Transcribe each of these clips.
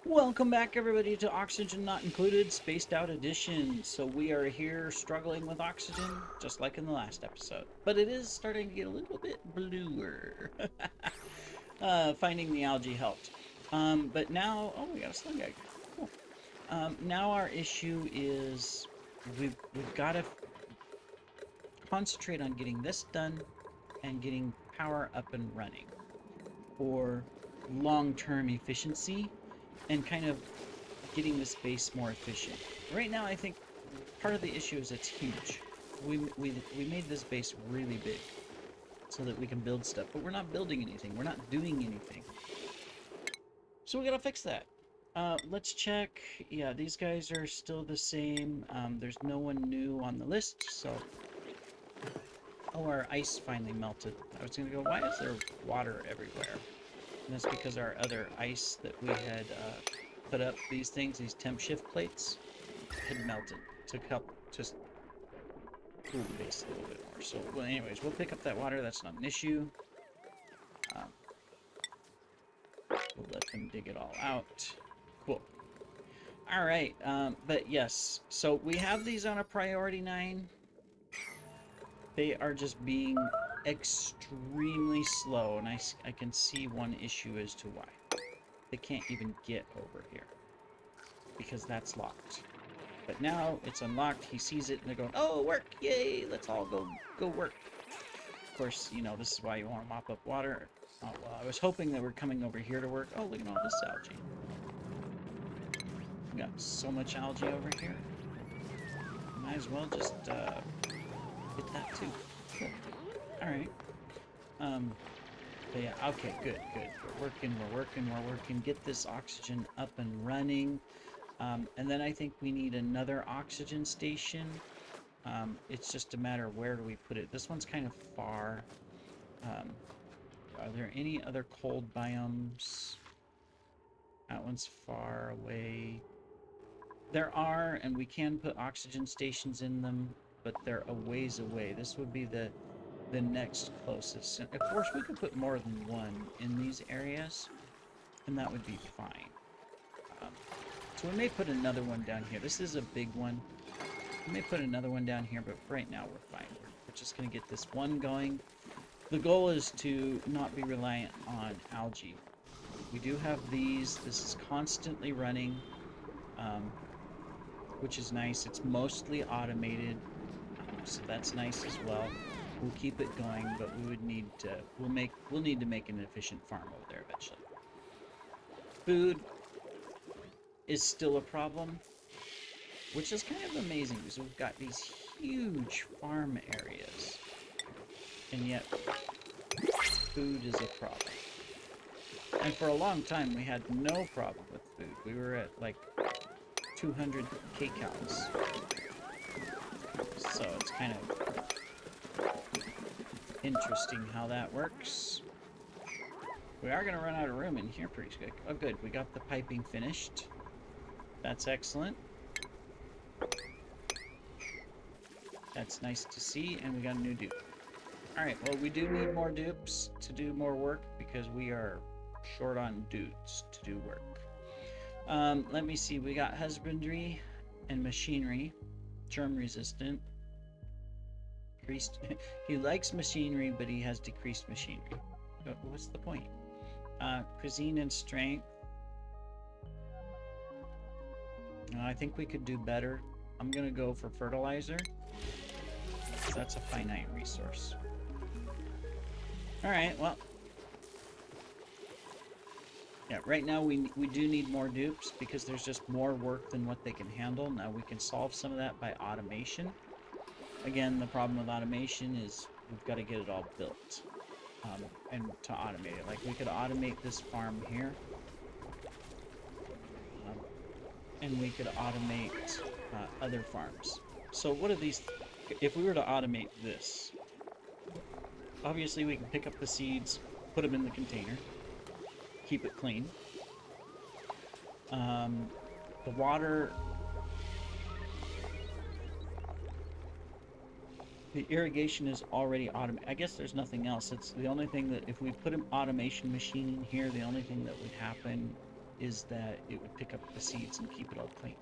Welcome back, everybody, to Oxygen Not Included Spaced Out Edition. So, we are here struggling with oxygen, just like in the last episode. But it is starting to get a little bit bluer. Finding the algae helped. But now, oh, we got a slug egg. Cool. Now, our issue is we've got to concentrate on getting this done and getting power up and running for long-term efficiency and kind of getting this base more efficient. Right now, I think part of the issue is it's huge. We made this base really big so that we can build stuff, but we're not building anything. We're not doing anything. So we gotta fix that. Let's check. Yeah, these guys are still the same. There's no one new on the list, so... Oh, our ice finally melted. I was gonna go, why is there water everywhere? And that's because our other ice that we had put up, these temp shift plates, had melted to help just cool the base a little bit more. So, well, anyways, we'll pick up that water. That's not an issue. Um, we'll let them dig it all out. Cool. All right, but yes, so we have these on a priority 9. They are just being extremely slow, and I can see one issue as to why. They can't even get over here because that's locked. But now it's unlocked. He sees it and they're going, "Oh, work! Yay! Let's all go work." Of course, you know, this is why you want to mop up water. Oh, well, I was hoping that we're coming over here to work. Oh, look at all this algae. We got so much algae over here. Might as well just hit that too. Cool. All right. But yeah, okay, good. We're working. Get this oxygen up and running. And then I think we need another oxygen station. It's just a matter of where do we put it. This one's kind of far. Are there any other cold biomes? That one's far away. There are, and we can put oxygen stations in them, but they're a ways away. This would be the next closest. And of course, we could put more than one in these areas, and that would be fine. So we may put another one down here. This is a big one. We may put another one down here, but right now we're fine. We're just going to get this one going. The goal is to not be reliant on algae. We do have these. This is constantly running, which is nice. It's mostly automated, so that's nice as well. We'll keep it going, but we would need to. We'll need to make an efficient farm over there eventually. Food is still a problem, which is kind of amazing because we've got these huge farm areas, and yet food is a problem. And for a long time, we had no problem with food. We were at like 200 kcals. So it's kind of interesting how that works. We are going to run out of room in here pretty quick. Oh, good. We got the piping finished. That's excellent. That's nice to see, and we got a new dupe. Alright, well, we do need more dupes to do more work because we are short on dudes to do work. Let me see. We got husbandry and machinery. Germ resistant. He likes machinery, but he has decreased machinery. What's the point? Cuisine and strength. I think we could do better. I'm gonna go for fertilizer. That's a finite resource. Alright, well. Yeah, right now we do need more dupes because there's just more work than what they can handle. Now we can solve some of that by automation. Again, the problem with automation is we've got to get it all built. And to automate it. Like, we could automate this farm here. And we could automate other farms. So what are these? If we were to automate this, obviously we can pick up the seeds, put them in the container, keep it clean. The water, the irrigation is already automated. I guess there's nothing else. It's the only thing that if we put an automation machine in here, the only thing that would happen is that it would pick up the seeds and keep it all clean.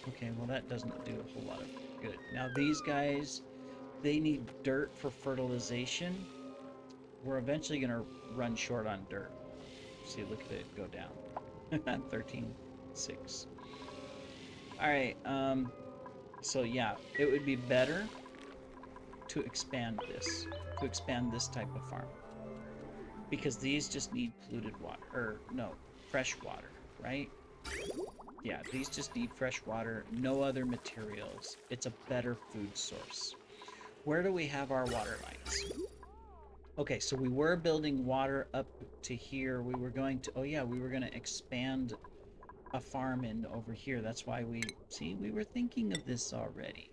Okay, well that doesn't do a whole lot of good. Now these guys, they need dirt for fertilization. We're eventually going to run short on dirt. See, look at it go down. 13.6. Alright, so yeah, it would be better to expand this type of farm. Because these just need polluted water, or no, fresh water, right? Yeah, these just need fresh water, no other materials. It's a better food source. Where do we have our water lines? Okay, so we were building water up to here. We were going to, oh yeah, we were going to expand a farm in over here. That's why we were thinking of this already.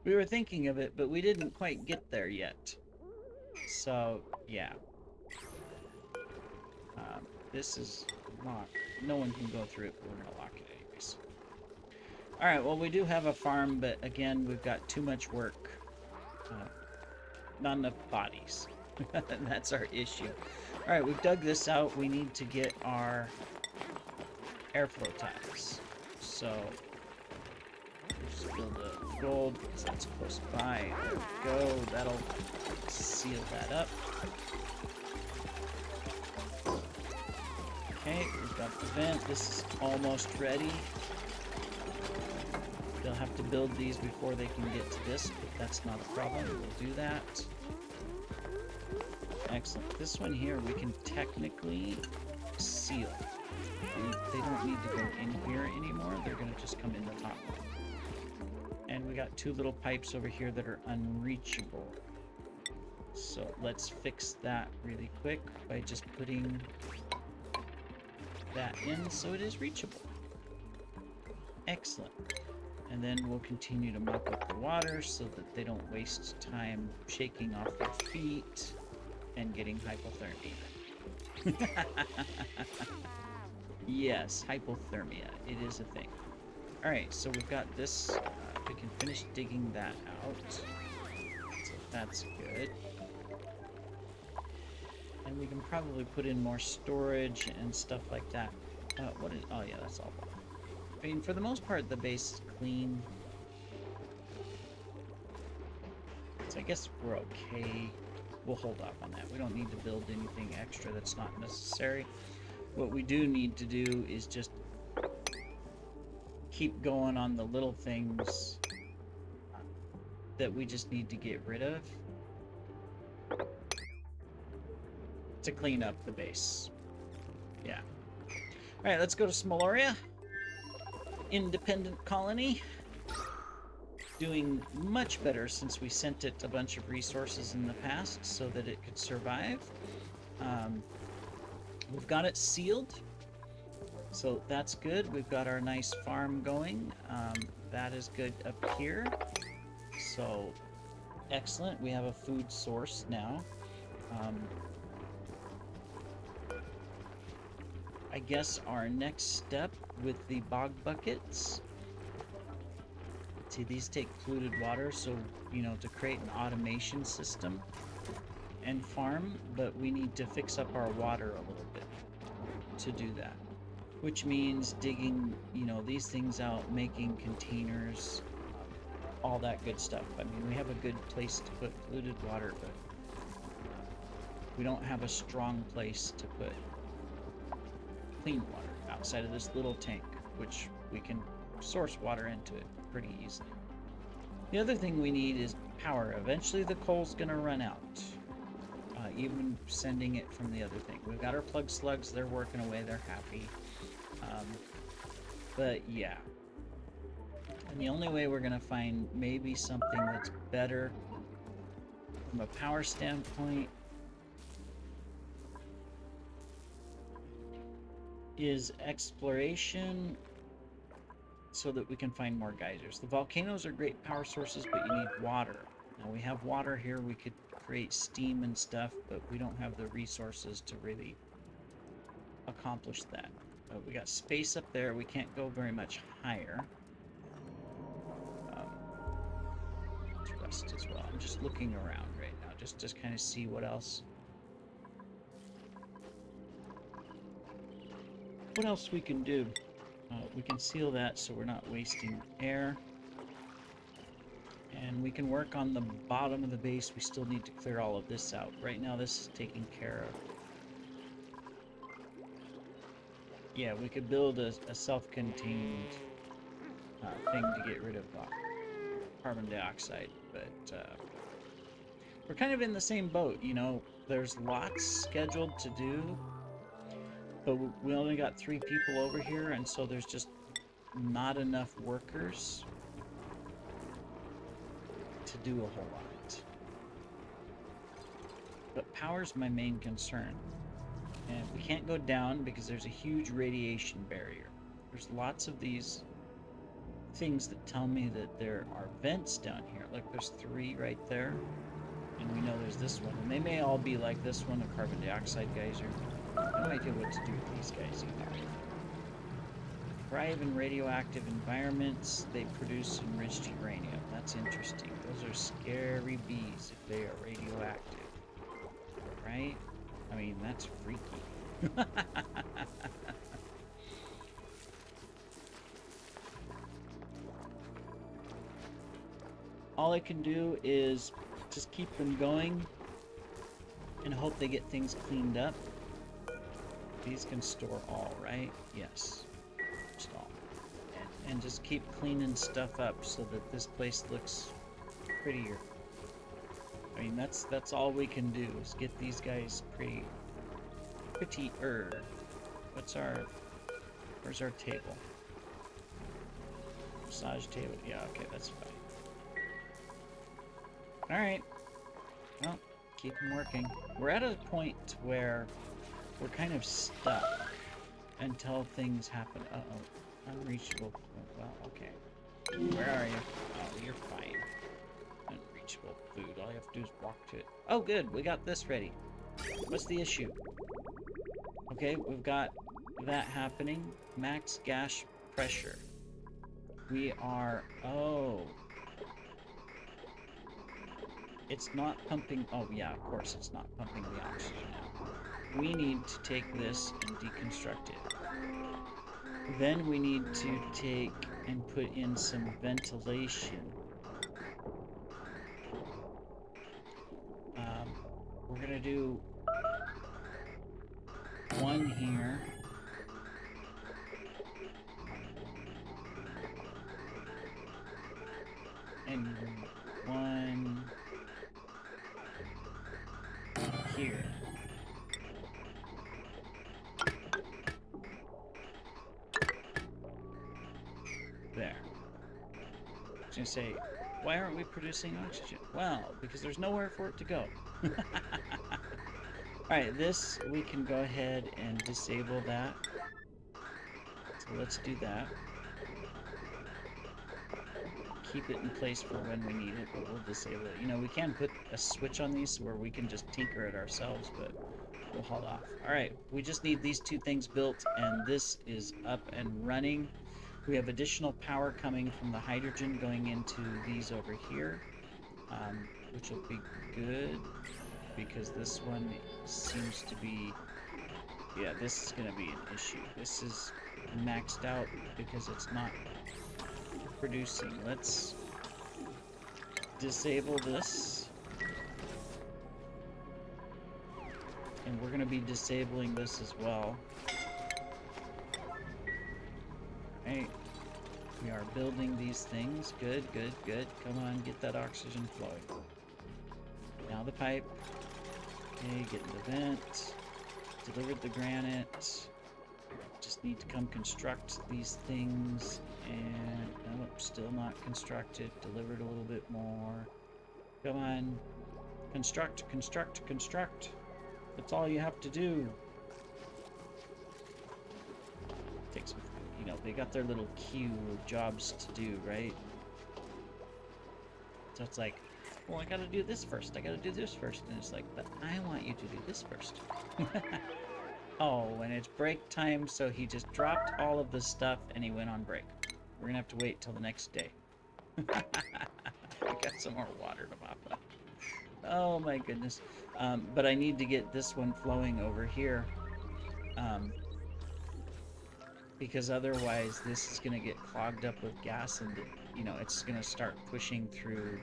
We were thinking of it, but we didn't quite get there yet. So, yeah. This is locked. No one can go through it, but we're going to lock it anyways. Alright, well, we do have a farm, but again, we've got too much work. Not enough bodies. That's our issue. Alright, we've dug this out. We need to get our airflow tiles. So, just build a gold, because that's close by. There we go. That'll seal that up. Okay, we've got the vent. This is almost ready. They'll have to build these before they can get to this, but that's not a problem. We'll do that. Excellent. This one here, we can technically seal. They don't need to go in here anymore. They're going to just come in the top one. And we got two little pipes over here that are unreachable. So let's fix that really quick by just putting that in so it is reachable. Excellent. And then we'll continue to muck up the water so that they don't waste time shaking off their feet and getting hypothermia. Yes, hypothermia. It is a thing. Alright, so we've got this. We can finish digging that out. So that's good. And we can probably put in more storage and stuff like that. Oh yeah, that's all. I mean, for the most part, the base is clean. So I guess we're okay. We'll hold off on that. We don't need to build anything extra that's not necessary. What we do need to do is just keep going on the little things that we just need to get rid of to clean up the base. Yeah. Alright, let's go to Smaloria. Independent colony. Doing much better since we sent it a bunch of resources in the past so that it could survive. We've got it sealed, so that's good. We've got our nice farm going. That is good up here. So, excellent. We have a food source now. I guess our next step with the bog buckets. See, these take polluted water, so, you know, to create an automation system and farm, but we need to fix up our water a little bit to do that. Which means digging, you know, these things out, making containers, all that good stuff. I mean, we have a good place to put polluted water, but we don't have a strong place to put clean water outside of this little tank, which we can source water into it pretty easily. The other thing we need is power. Eventually the coal's gonna run out. Even sending it from the other thing. We've got our plug slugs, they're working away, they're happy. But yeah. And the only way we're gonna find maybe something that's better from a power standpoint is exploration, so that we can find more geysers. The volcanoes are great power sources, but you need water. Now we have water here, we could create steam and stuff, but we don't have the resources to really accomplish that. We got space up there, we can't go very much higher. Let's rest as well. I'm just looking around right now, just kind of see what else What else we can do? We can seal that so we're not wasting air. And we can work on the bottom of the base. We still need to clear all of this out. Right now this is taken care of. Yeah, we could build a self-contained thing to get rid of carbon dioxide, but we're kind of in the same boat, you know. There's lots scheduled to do, but we only got 3 people over here, and so there's just not enough workers to do a whole lot. But power's my main concern. And we can't go down because there's a huge radiation barrier. There's lots of these things that tell me that there are vents down here. Like there's 3 right there. And we know there's this one. And they may all be like this one, a carbon dioxide geyser. No idea what to do with these guys either. Thrive in radioactive environments. They produce enriched uranium. That's interesting. Those are scary bees if they are radioactive. Right? I mean, that's freaky. All I can do is just keep them going and hope they get things cleaned up. These can store all, right? Yes. Just all. And just keep cleaning stuff up so that this place looks prettier. I mean, that's all we can do is get these guys prettier. Where's our table? Massage table. Yeah, okay, that's fine. Alright. Well, keep them working. We're at a point where we're kind of stuck until things happen. Uh-oh. Unreachable. Well, okay. Where are you? Oh, you're fine. Unreachable food. All you have to do is walk to it. Oh, good. We got this ready. What's the issue? Okay, we've got that happening. Max gas pressure. We are... Oh. It's not pumping... Oh, yeah, of course it's not pumping the oxygen out. We need to take this and deconstruct it. Then we need to take and put in some ventilation. We're gonna do one here. And one here. There. I was gonna say, why aren't we producing oxygen? Well, because there's nowhere for it to go. Alright, this, we can go ahead and disable that. So let's do that. Keep it in place for when we need it, but we'll disable it. You know, we can put a switch on these where we can just tinker it ourselves, but we'll hold off. Alright, we just need these 2 things built, and this is up and running. We have additional power coming from the hydrogen going into these over here, which will be good, because this one seems to be... Yeah, this is going to be an issue. This is maxed out because it's not producing. Let's disable this. And we're going to be disabling this as well. Right. We are building these things. Good, good, good. Come on, get that oxygen flowing. Now the pipe. Okay, get in the vent. Delivered the granite. Just need to come construct these things. And nope, still not constructed. Delivered a little bit more. Come on. Construct, construct, construct. That's all you have to do. Take some, you know, they got their little queue of jobs to do, right? So it's like, well, I gotta do this first. I gotta do this first. And it's like, but I want you to do this first. Oh, and it's break time, so he just dropped all of the stuff and he went on break. We're gonna have to wait till the next day. We got some more water to mop up. Oh my goodness. But I need to get this one flowing over here. because otherwise this is going to get clogged up with gas, and it's going to start pushing through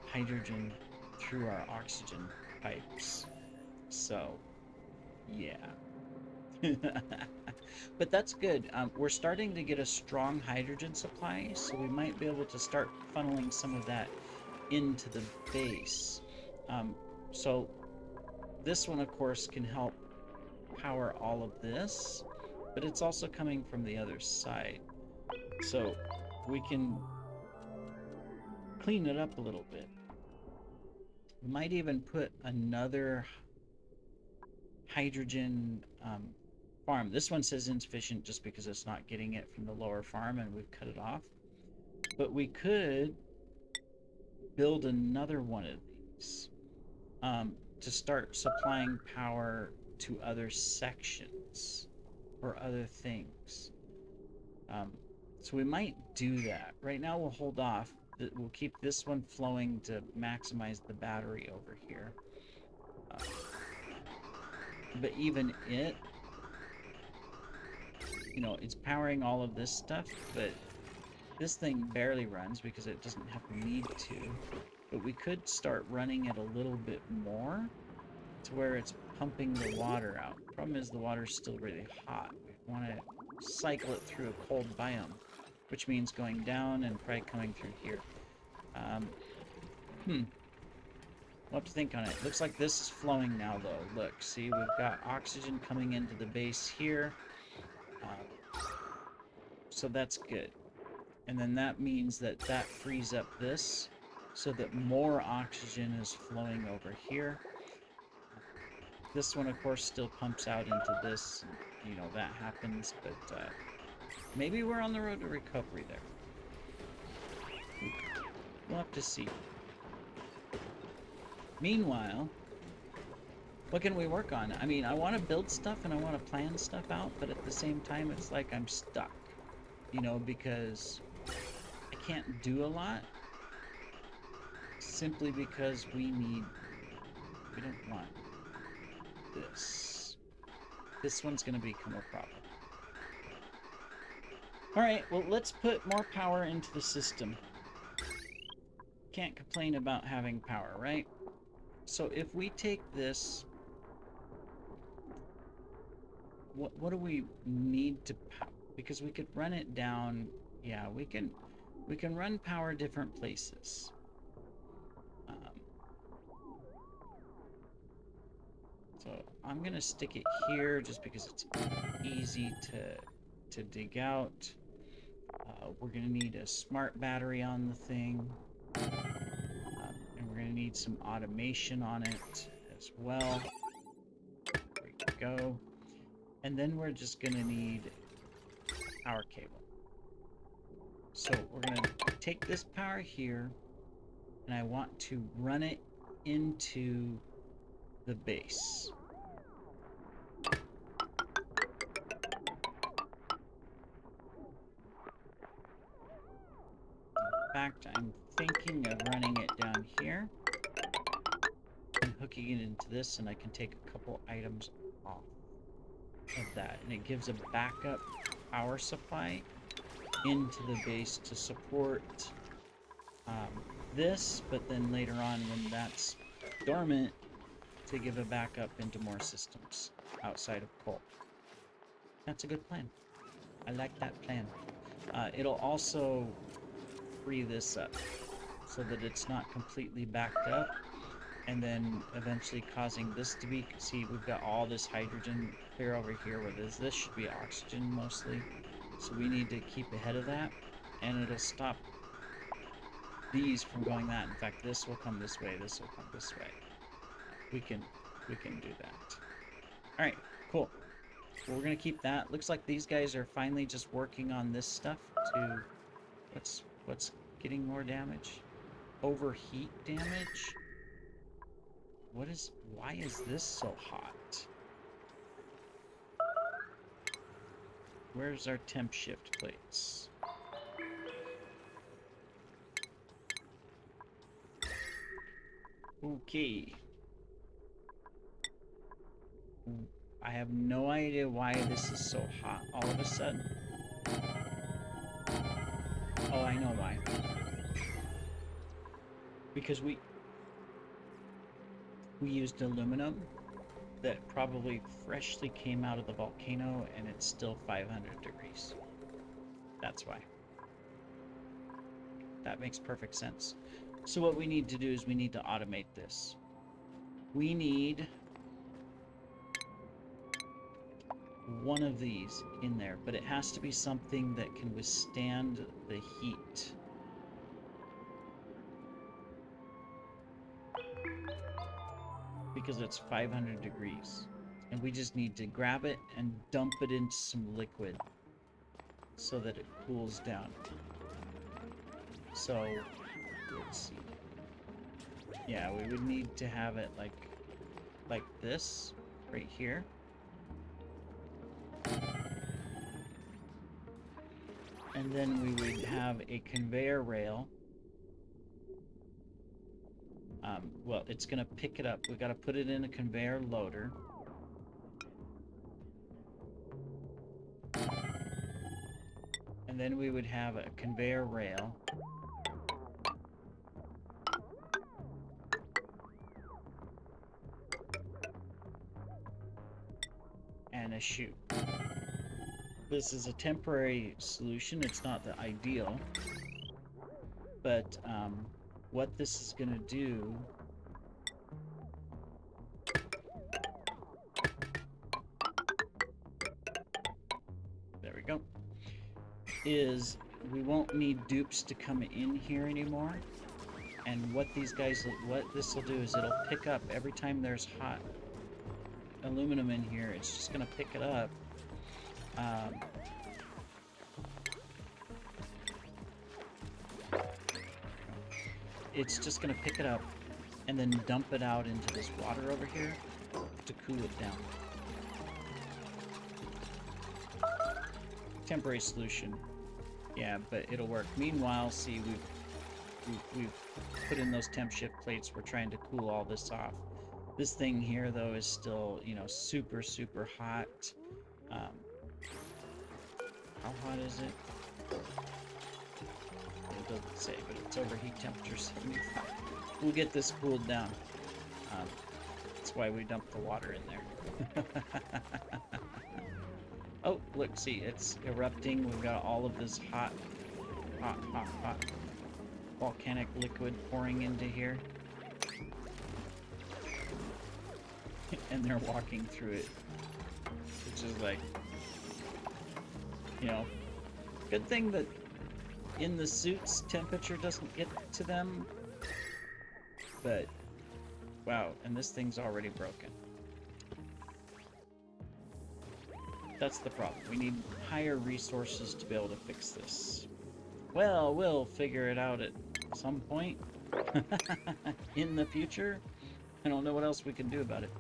hydrogen through our oxygen pipes. So yeah. But that's good. We're starting to get a strong hydrogen supply, so we might be able to start funneling some of that into the base. So this one, of course, can help power all of this, but it's also coming from the other side. So we can clean it up a little bit. We might even put another hydrogen farm. This one says insufficient just because it's not getting it from the lower farm and we've cut it off. But we could build another one of these to start supplying power to other sections or other things. So we might do that. Right now we'll hold off. We'll keep this one flowing to maximize the battery over here. But even it, it's powering all of this stuff, but this thing barely runs because it doesn't have the need to. But we could start running it a little bit more to where it's pumping the water out. The problem is the water's still really hot. We want to cycle it through a cold biome, which means going down and probably coming through here. We'll have to think on it. Looks like this is flowing now, though. Look, see, we've got oxygen coming into the base here. So that's good. And then that means that frees up this so that more oxygen is flowing over here. This one, of course, still pumps out into this. That happens, but maybe we're on the road to recovery there. We'll have to see. Meanwhile, what can we work on? I mean, I want to build stuff and I want to plan stuff out, but at the same time, it's like I'm stuck. Because I can't do a lot simply because we don't want this. This one's going to become a problem. All right, well, let's put more power into the system. Can't complain about having power, right? So if we take this, what do we need to power? Because we could run it down. Yeah, we can run power different places. So I'm gonna stick it here just because it's easy to dig out. We're gonna need a smart battery on the thing, and we're gonna need some automation on it as well. There we go. And then we're just gonna need power cable. So we're going to take this power here, and I want to run it into the base. In fact, I'm thinking of running it down here and hooking it into this, and I can take a couple items off of that, and it gives a backup power supply into the base to support this, but then later on when that's dormant, to give a backup into more systems outside of coal. That's a good plan. I like that plan. It'll also free this up so that it's not completely backed up, and then eventually causing this to be, see, we've got all this hydrogen clear over here where this should be oxygen mostly. So we need to keep ahead of that, and it'll stop these from going that. In fact, this will come this way, this will come this way. We can do that. All right, cool. Well, we're gonna keep that. Looks like these guys are finally just working on this stuff to what's getting more damage? Overheat damage? Why is this so hot? Where's our temp shift plates? Okay. I have no idea why this is so hot all of a sudden. Oh, I know why. Because we used aluminum that probably freshly came out of the volcano and it's still 500 degrees. That's why. That makes perfect sense. So what we need to do is we need to automate this. We need one of these in there, but it has to be something that can withstand the heat. Because it's 500 degrees. And we just need to grab it and dump it into some liquid so that it cools down. So, let's see. Yeah, we would need to have it like this, right here. And then we would have a conveyor rail. Well, it's gonna pick it up. We gotta put it in a conveyor loader. And then we would have a conveyor rail. And a chute. This is a temporary solution. It's not the ideal. But what this is going to do there we go, is we won't need dupes to come in here anymore. And what these guys, what this will do is it'll pick up every time there's hot aluminum in here. It's just going to pick it up. It's just going to pick it up and then dump it out into this water over here to cool it down. Temporary solution. Yeah, but it'll work. Meanwhile, see, we've put in those temp shift plates. We're trying to cool all this off. This thing here, though, is still, you know, super, super hot. How hot is it? It doesn't say, but it's overheat temperature 75. We'll get this cooled down. That's why we dumped the water in there. Oh, look, see, it's erupting. We've got all of this hot volcanic liquid pouring into here. And they're walking through it. Which is like, you know, good thing that in the suits temperature doesn't get to them. But, wow, and this thing's already broken. That's the problem. We need higher resources to be able to fix this. Well, we'll figure it out at some point in the future. I don't know what else we can do about it.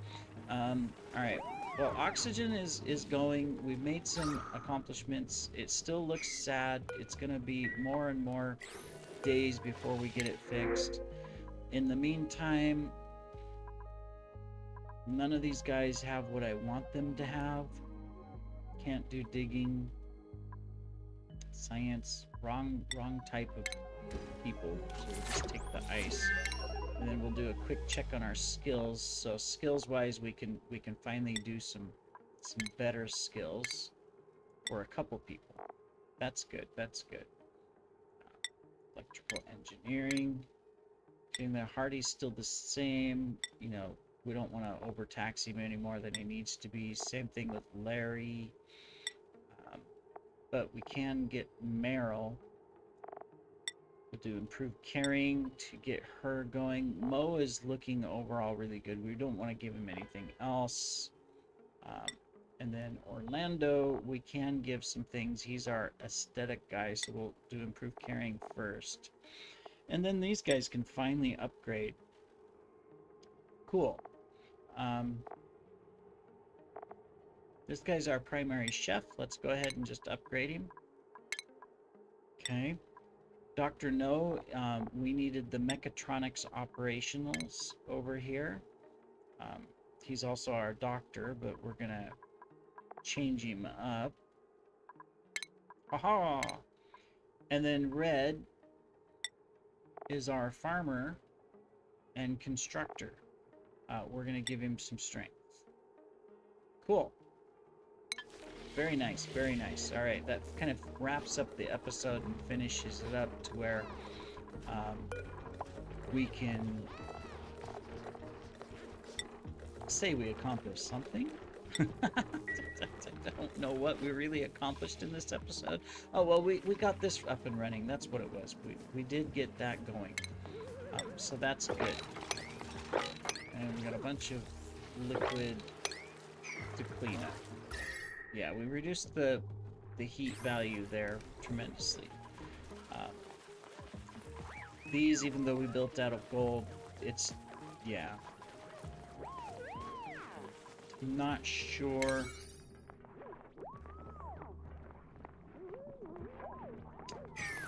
Alright. Well, oxygen is going. We've made some accomplishments. It still looks sad. It's going to be more and more days before we get it fixed. In the meantime, none of these guys have what I want them to have. Can't do digging. Science. Wrong type of people. So we'll just take the ice. And then we'll do a quick check on our skills. So skills-wise, we can finally do some better skills for a couple people. That's good. That's good. Electrical engineering. Doing the Hardy's still the same. You know, we don't want to overtax him any more than he needs to be. Same thing with Larry. But we can get Meryl. We'll do improved carrying to get her going. Mo is looking overall really good. We don't want to give him anything else. And then Orlando, we can give some things. He's our aesthetic guy, so we'll do improved carrying first. And then these guys can finally upgrade. Cool. This guy's our primary chef. Let's go ahead and just upgrade him. Okay. Dr. No, we needed the mechatronics operationals over here. He's also our doctor, but we're gonna change him up. Haha! And then red is our farmer and constructor. We're going to give him some strength. Cool. Very nice, very nice. All right, that kind of wraps up the episode and finishes it up to where we can say we accomplished something. I don't know what we really accomplished in this episode. Oh, well, we got this up and running. That's what it was. We did get that going. So that's good. And we got a bunch of liquid to clean up. Yeah, we reduced the heat value there tremendously. These, even though we built out of gold, it's, yeah. I'm not sure.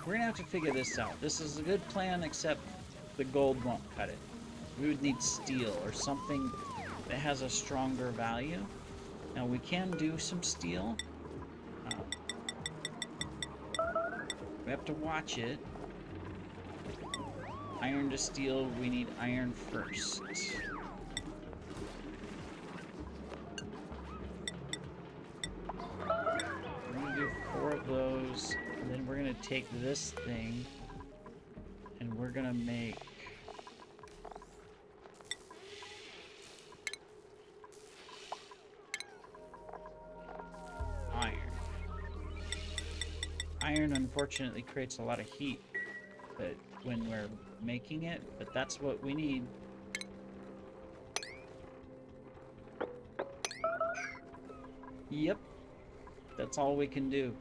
We're gonna have to figure this out. This is a good plan, except the gold won't cut it. We would need steel or something that has a stronger value. Now we can do some steel. We have to watch it. Iron to steel, we need iron first. We're gonna do 4 of those, and then we're gonna take this thing, and we're gonna make iron. Iron, unfortunately, creates a lot of heat, but when we're making it, but that's what we need. Yep, that's all we can do.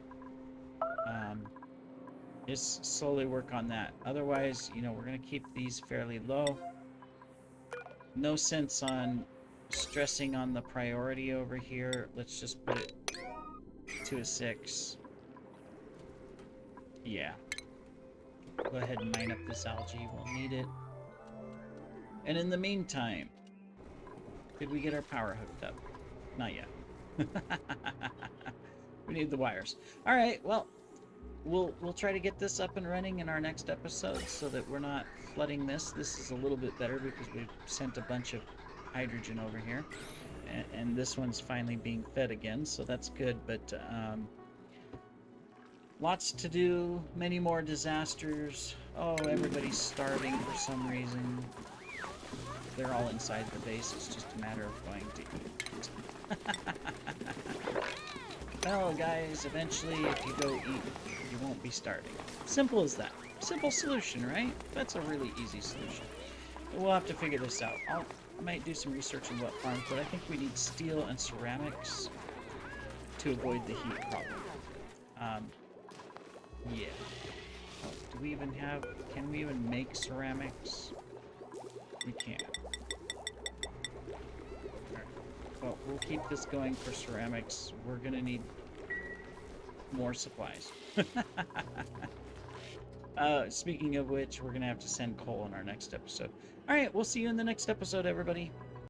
Just slowly work on that. Otherwise, you know, we're gonna keep these fairly low. No sense on stressing on the priority over here. Let's just put it to a 6. Yeah. Go ahead and mine up this algae. We'll need it. And in the meantime, did we get our power hooked up? Not yet. We need the wires. All right. Well, we'll try to get this up and running in our next episode so that we're not flooding this. This is a little bit better because we've sent a bunch of hydrogen over here, and this one's finally being fed again, so that's good. But lots to do, many more disasters. Oh, everybody's starving for some reason. They're all inside the base. It's just a matter of going to eat. Well, guys, eventually, if you go eat, you won't be starving. Simple as that. Simple solution, right? That's a really easy solution. We'll have to figure this out. I might do some research on what farms, but I think we need steel and ceramics to avoid the heat problem. Yeah. Oh, do we even have... Can we even make ceramics? We can't. Alright. Well, we'll keep this going for ceramics. We're gonna need more supplies. Speaking of which, we're gonna have to send coal in our next episode. Alright, we'll see you in the next episode, everybody.